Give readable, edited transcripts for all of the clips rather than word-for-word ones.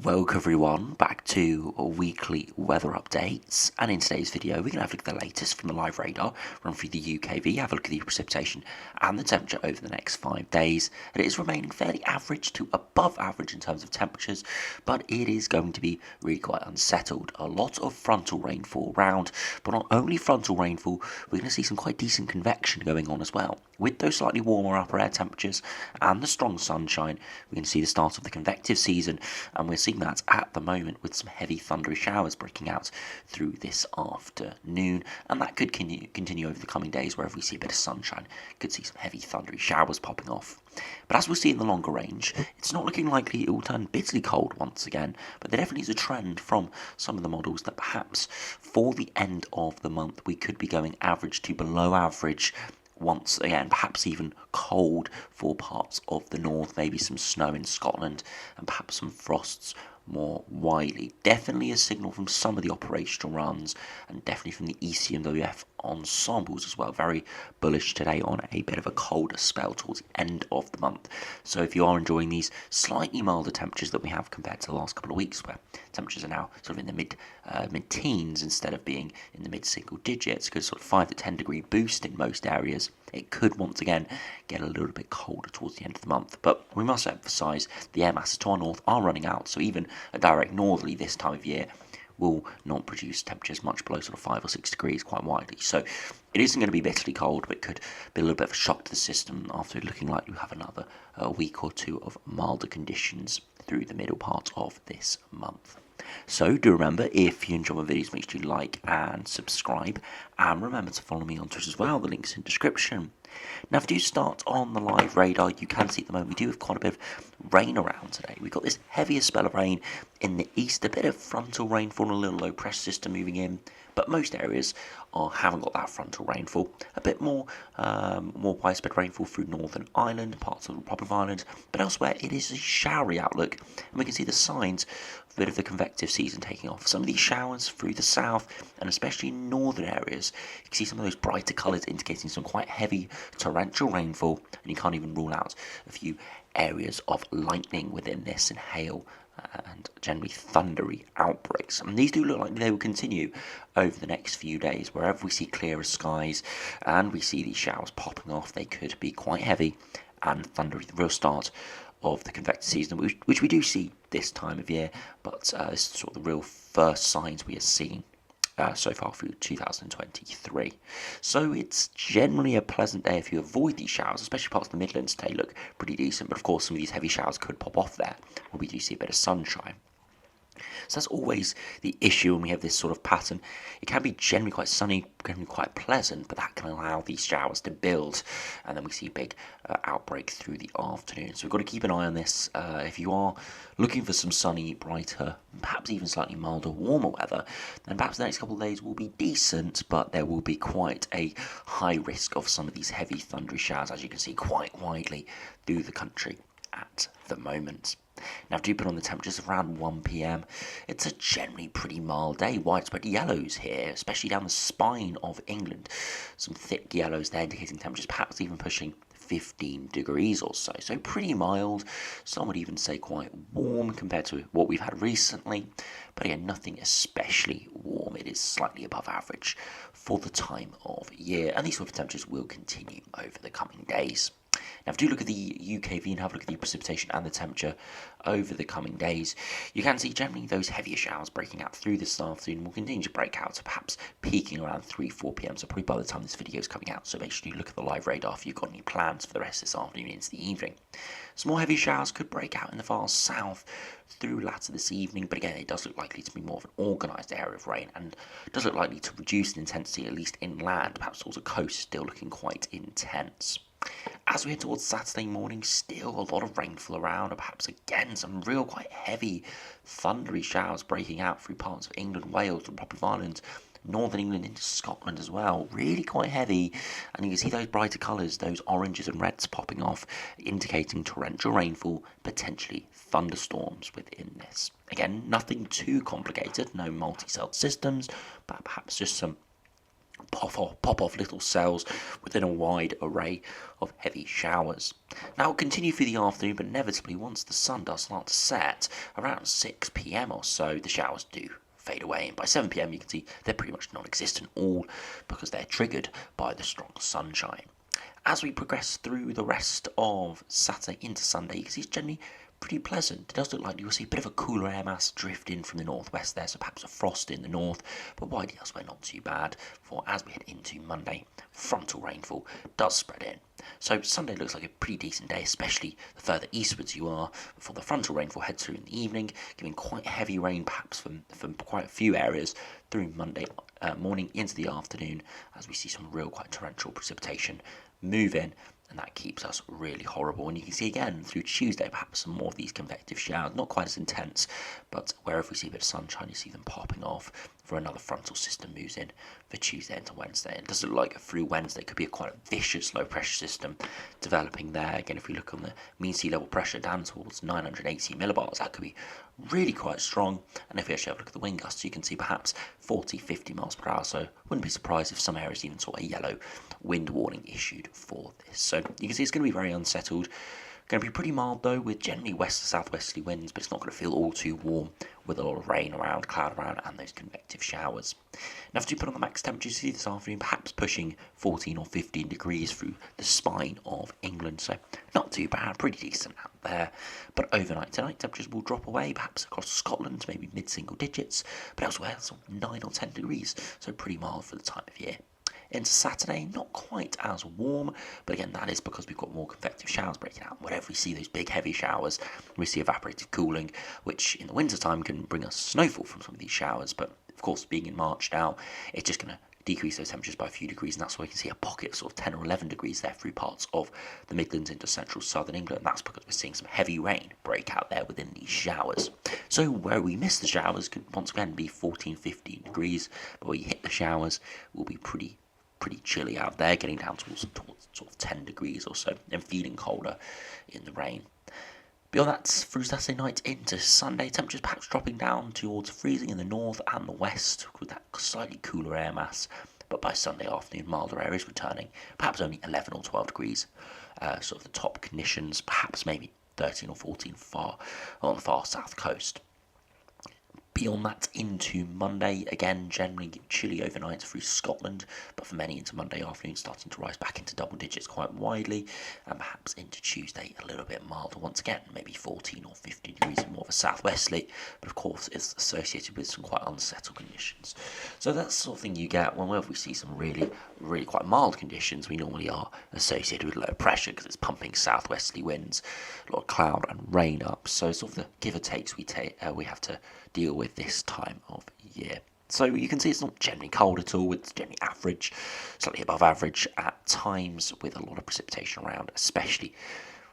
Welcome everyone back to weekly weather updates, and in today's video we're going to have a look at the latest from the live radar, run through the UKV, have a look at the precipitation and the temperature over the next 5 days. And it is remaining fairly average to above average in terms of temperatures, but it is going to be really quite unsettled. A lot of frontal rainfall around, but not only frontal rainfall, we're going to see some quite decent convection going on as well. With those slightly warmer upper air temperatures and the strong sunshine, we're going to see the start of the convective season, and we're seeing that at the moment with some heavy thundery showers breaking out through this afternoon, and that could continue over the coming days. Wherever we see a bit of sunshine, could see some heavy thundery showers popping off. But as we'll see in the longer range, it's not looking likely it will turn bitterly cold once again, but there definitely is a trend from some of the models that perhaps for the end of the month we could be going average to below average once again, perhaps even cold for parts of the north, maybe some snow in Scotland and perhaps some frosts more widely. Definitely a signal from some of the operational runs and definitely from the ECMWF ensembles as well. Very bullish today on a bit of a colder spell towards the end of the month. So if you are enjoying these slightly milder temperatures that we have compared to the last couple of weeks, where temperatures are now sort of in the mid-teens instead of being in the mid-single digits, because sort of 5 to 10 degree boost in most areas, it could once again get a little bit colder towards the end of the month. But we must emphasise the air masses to our north are running out, so even a direct northerly this time of year will not produce temperatures much below sort of 5 or 6 degrees quite widely. So it isn't going to be bitterly cold, but it could be a little bit of a shock to the system after looking like you have another week or two of milder conditions through the middle part of this month. So do remember, if you enjoy my videos, make sure you like and subscribe, and remember to follow me on Twitter as well. The link's in the description. Now, if you do start on the live radar, you can see at the moment we do have quite a bit of rain around today. We've got this heavier spell of rain in the east, a bit of frontal rainfall, a little low pressure system moving in, but most areas haven't got that frontal rainfall. A bit more widespread rainfall through Northern Ireland, parts of the Republic of Ireland, but elsewhere it is a showery outlook, and we can see the signs of a bit of the convective season taking off. Some of these showers through the south, and especially in northern areas, you can see some of those brighter colours indicating some quite heavy torrential rainfall, and you can't even rule out a few areas of lightning within this and hail and generally thundery outbreaks. And these do look like they will continue over the next few days. Wherever we see clearer skies and we see these showers popping off, they could be quite heavy and thundery. The real start of the convective season, which we do see this time of year, but this is sort of the real first signs we are seeing so far through 2023. So it's generally a pleasant day if you avoid these showers, especially parts of the Midlands today look pretty decent, but of course some of these heavy showers could pop off there where we do see a bit of sunshine. So that's always the issue when we have this sort of pattern. It can be generally quite sunny, can be quite pleasant, but that can allow these showers to build, and then we see a big outbreak through the afternoon. So we've got to keep an eye on this. If you are looking for some sunny, brighter, perhaps even slightly milder, warmer weather, then perhaps the next couple of days will be decent, but there will be quite a high risk of some of these heavy thundery showers, as you can see quite widely through the country at the moment. Now, do put on the temperatures around 1 p.m. It's a generally pretty mild day. Widespread yellows here, especially down the spine of England. Some thick yellows there indicating temperatures perhaps even pushing 15 degrees or so. So pretty mild. Some would even say quite warm compared to what we've had recently. But again, nothing especially warm. It is slightly above average for the time of year. And these sort of temperatures will continue over the coming days. Now, if you do look at the UKV and have a look at the precipitation and the temperature over the coming days, you can see generally those heavier showers breaking out through this afternoon will continue to break out, so perhaps peaking around 3-4 p.m, so probably by the time this video is coming out. So make sure you look at the live radar if you've got any plans for the rest of this afternoon into the evening. Some more heavy showers could break out in the far south through latter this evening, but again, it does look likely to be more of an organised area of rain, and does look likely to reduce in intensity, at least inland, perhaps towards the coast, still looking quite intense. As we head towards Saturday morning, still a lot of rainfall around, and perhaps again some real quite heavy thundery showers breaking out through parts of England, Wales, the Republic of Ireland, Northern England into Scotland as well. Really quite heavy, and you can see those brighter colours, those oranges and reds popping off, indicating torrential rainfall, potentially thunderstorms within this. Again, nothing too complicated, no multi-cell systems, but perhaps just some pop off little cells within a wide array of heavy showers. Now it'll continue through the afternoon, but inevitably once the sun does start to set, around 6 p.m. or so, the showers do fade away, and by 7 p.m. you can see they're pretty much non-existent, all because they're triggered by the strong sunshine. As we progress through the rest of Saturday into Sunday, you can see it's generally pretty pleasant. It does look like you'll see a bit of a cooler air mass drift in from the northwest there, so perhaps a frost in the north, but widely elsewhere not too bad. For as we head into Monday, frontal rainfall does spread in. So Sunday looks like a pretty decent day, especially the further eastwards you are, before the frontal rainfall heads through in the evening, giving quite heavy rain perhaps from quite a few areas through Monday morning into the afternoon, as we see some real quite torrential precipitation move in, and that keeps us really horrible. And you can see again through Tuesday perhaps some more of these convective showers, not quite as intense, but wherever we see a bit of sunshine you see them popping off for another frontal system moves in for Tuesday into Wednesday. And it does look like through Wednesday could be a quite a vicious low pressure system developing there. Again, if we look on the mean sea level pressure down towards 980 millibars, that could be really quite strong. And if we actually have a look at the wind gusts, you can see perhaps 40-50 miles per hour, so wouldn't be surprised if some areas even saw a yellow wind warning issued for this. So you can see it's going to be very unsettled. Going to be pretty mild though, with generally west to southwesterly winds, but it's not going to feel all too warm with a lot of rain around, cloud around, and those convective showers. Now, if you put on the max temperature, you see this afternoon perhaps pushing 14 or 15 degrees through the spine of England, so not too bad, pretty decent out there. But overnight tonight, temperatures will drop away, perhaps across Scotland, maybe mid-single digits, but elsewhere, sort of 9 or 10 degrees, so pretty mild for the time of year. Into Saturday, not quite as warm, but again, that is because we've got more convective showers breaking out. Whenever we see those big heavy showers, we see evaporative cooling, which in the winter time can bring us snowfall from some of these showers. But of course, being in March now, it's just going to decrease those temperatures by a few degrees, and that's why you can see a pocket of sort of 10 or 11 degrees there through parts of the Midlands into central southern England. And that's because we're seeing some heavy rain break out there within these showers. So where we miss the showers could once again be 14-15 degrees, but where you hit the showers will be pretty chilly out there, getting down towards sort of 10 degrees or so, and feeling colder in the rain. Beyond that, through Saturday night into Sunday, temperatures perhaps dropping down towards freezing in the north and the west with that slightly cooler air mass, but by Sunday afternoon, milder areas returning, perhaps only 11 or 12 degrees, sort of the top conditions, perhaps maybe 13 or 14 on the far south coast. Beyond that into Monday, again generally chilly overnight through Scotland, but for many into Monday afternoon starting to rise back into double digits quite widely, and perhaps into Tuesday a little bit milder once again, maybe 14 or 15 degrees and more of a southwesterly, but of course it's associated with some quite unsettled conditions. So that's the sort of thing you get whenever we see some really quite mild conditions. We normally are associated with low pressure because it's pumping southwesterly winds, a lot of cloud and rain up, so sort of the give or takes we have to deal with this time of year. So you can see it's not generally cold at all, it's generally average, slightly above average at times with a lot of precipitation around, especially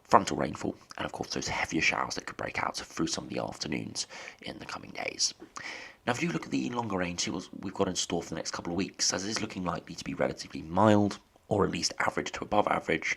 frontal rainfall, and of course those heavier showers that could break out through some of the afternoons in the coming days. Now if you look at the longer range we've got in store for the next couple of weeks, as it is looking likely to be relatively mild, or at least average to above average,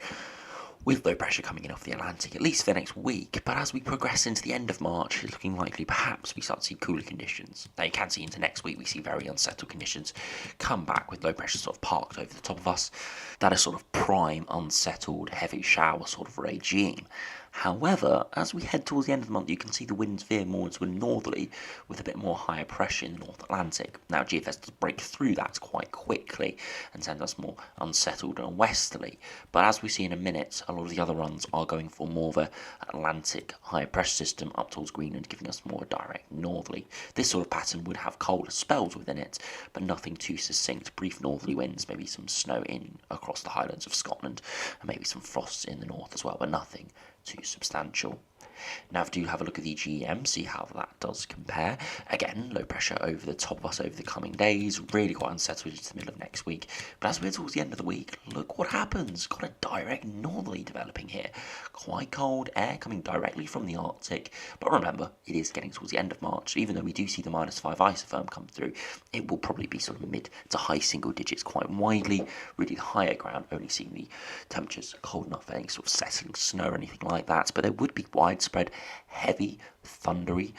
with low pressure coming in off the Atlantic, at least for the next week. But as we progress into the end of March, it's looking likely perhaps we start to see cooler conditions. Now you can see into next week we see very unsettled conditions come back with low pressure sort of parked over the top of us. That is sort of prime unsettled heavy shower sort of regime. However, as we head towards the end of the month, you can see the winds veer more into a northerly with a bit more higher pressure in the North Atlantic. Now, GFS does break through that quite quickly and send us more unsettled and westerly. But as we see in a minute, a lot of the other runs are going for more of an Atlantic higher pressure system up towards Greenland, giving us more direct northerly. This sort of pattern would have colder spells within it, but nothing too succinct. Brief northerly winds, maybe some snow in across the highlands of Scotland, and maybe some frosts in the north as well, but nothing too substantial. Now if we do have a look at the GEM, see how that does compare. Again, low pressure over the top of us over the coming days, really quite unsettled into the middle of next week. But as we're towards the end of the week, look what happens. Got a direct northerly developing here. Quite cold air coming directly from the Arctic. But remember, it is getting towards the end of March. Even though we do see the -5 isotherm come through, it will probably be sort of mid to high single digits quite widely. Really the higher ground only seeing the temperatures cold enough for any sort of settling snow or anything like that. But there would be widespread heavy, thundery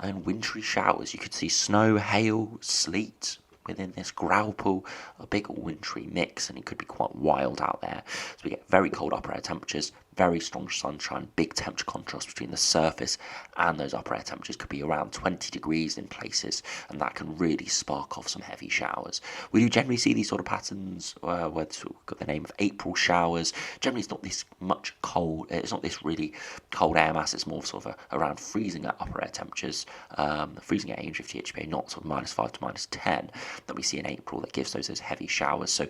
and wintry showers. You could see snow, hail, sleet, within this growl pool, a big wintry mix, and it could be quite wild out there. So we get very cold upper air temperatures, very strong sunshine, big temperature contrast between the surface and those upper air temperatures. Could be around 20 degrees in places, and that can really spark off some heavy showers. We do generally see these sort of patterns where we've got the name of April showers. Generally, it's not this much cold, it's not this really cold air mass, it's more sort of around freezing at upper air temperatures, freezing at 850 HPA, not sort of -5 to -10 that we see in April that gives those heavy showers. So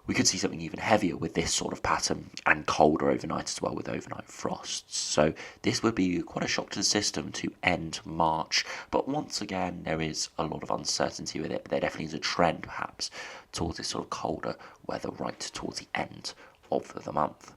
we could see something even heavier with this sort of pattern, and colder overnight as well with overnight frosts. So this would be quite a shock to the system to end March. But once again, there is a lot of uncertainty with it. But there definitely is a trend, perhaps, towards this sort of colder weather right towards the end of the month.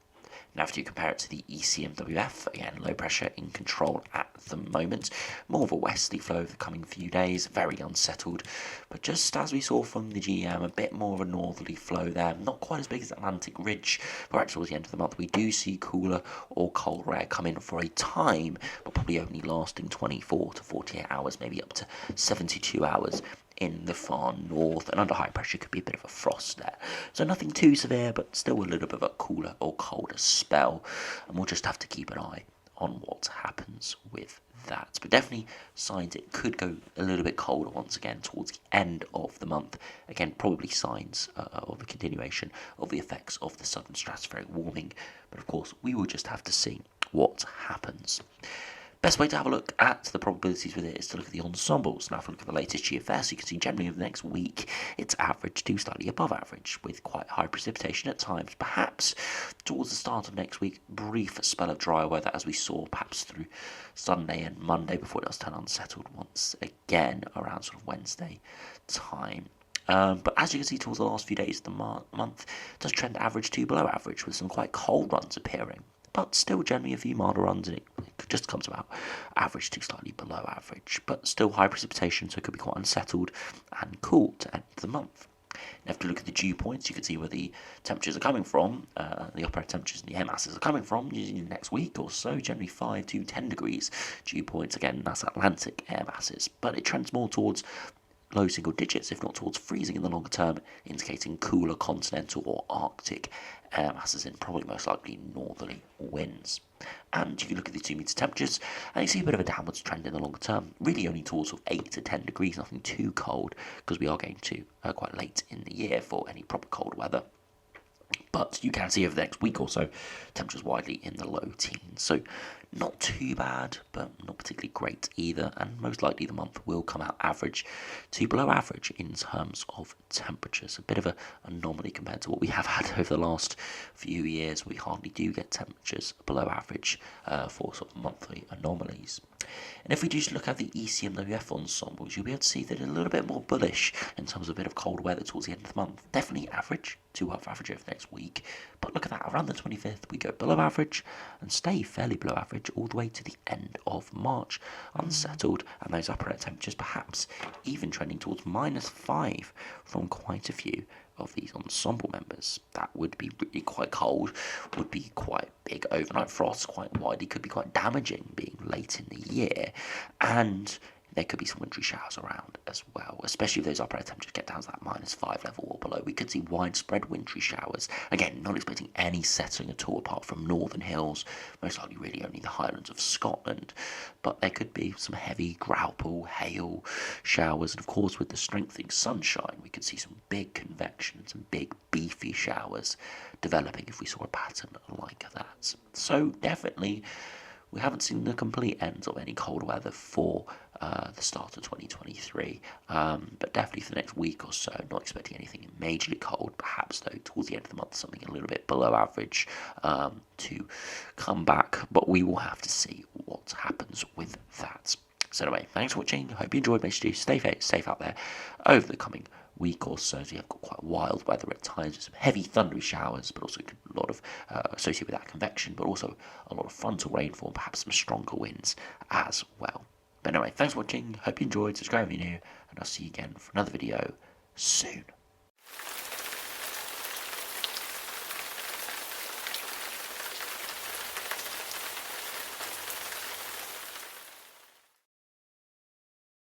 Now, if you compare it to the ECMWF, again, low pressure in control at the moment. More of a westerly flow over the coming few days, very unsettled. But just as we saw from the GM, a bit more of a northerly flow there. Not quite as big as Atlantic Ridge, but right towards the end of the month, we do see cooler or colder air come in for a time, but probably only lasting 24 to 48 hours, maybe up to 72 hours. In the far north, and under high pressure could be a bit of a frost there. So nothing too severe, but still a little bit of a cooler or colder spell, and we'll just have to keep an eye on what happens with that. But definitely signs it could go a little bit colder once again towards the end of the month. Again, probably signs of a continuation of the effects of the southern stratospheric warming, but of course we will just have to see what happens. Best way to have a look at the probabilities with it is to look at the ensembles. Now, if we look at the latest GFS, you can see generally over the next week, it's average to slightly above average, with quite high precipitation at times. Perhaps towards the start of next week, brief spell of dry weather, as we saw perhaps through Sunday and Monday, before it does turn unsettled once again around sort of Wednesday time. But as you can see, towards the last few days of the month, it does trend average to below average, with some quite cold runs appearing. But still generally a few milder runs, and it just comes about average to slightly below average, but still high precipitation, so it could be quite unsettled and cool to end the month. Now, if you look at the dew points, you can see where the temperatures are coming from, the upper temperatures and the air masses are coming from in the next week or so, generally 5 to 10 degrees dew points. Again, that's Atlantic air masses, but it trends more towards low single digits, if not towards freezing in the longer term, indicating cooler continental or Arctic air masses and probably most likely northerly winds. And you can look at the 2 meter temperatures and you see a bit of a downwards trend in the longer term, really only towards sort of 8 to 10 degrees, nothing too cold, because we are getting to quite late in the year for any proper cold weather. But you can see over the next week or so, temperatures widely in the low teens. So not too bad, but not particularly great either. And most likely the month will come out average to below average in terms of temperatures. A bit of an anomaly compared to what we have had over the last few years. We hardly do get temperatures below average for sort of monthly anomalies. And if we just look at the ECMWF ensembles, you'll be able to see that a little bit more bullish in terms of a bit of cold weather towards the end of the month. Definitely average to above average over the next week. But look at that, around the 25th, we go below average and stay fairly below average all the way to the end of March. Unsettled, and those upper air temperatures perhaps even trending towards -5 from quite a few of these ensemble members. That would be really quite cold, would be quite big overnight frosts, quite widely, could be quite damaging being late in the year, and there could be some wintry showers around as well, especially if those upper air temperatures get down to that -5 level or below. We could see widespread wintry showers. Again, not expecting any settling at all apart from northern hills, most likely really only the highlands of Scotland. But there could be some heavy graupool, hail showers, and of course with the strengthening sunshine, we could see some big convection, some big beefy showers developing if we saw a pattern like that. So definitely, we haven't seen the complete ends of any cold weather for the start of 2023, but definitely for the next week or so, not expecting anything majorly cold. Perhaps though towards the end of the month, something a little bit below average to come back, but we will have to see what happens with that. So anyway, thanks for watching. Hope you enjoyed. Make sure you stay safe out there over the coming week or so. So you have got quite wild weather at times with some heavy thundery showers, but also a lot of associated with that convection, but also a lot of frontal rainfall and perhaps some stronger winds as well. But anyway, thanks for watching. Hope you enjoyed. Subscribe if you're new, and I'll see you again for another video soon.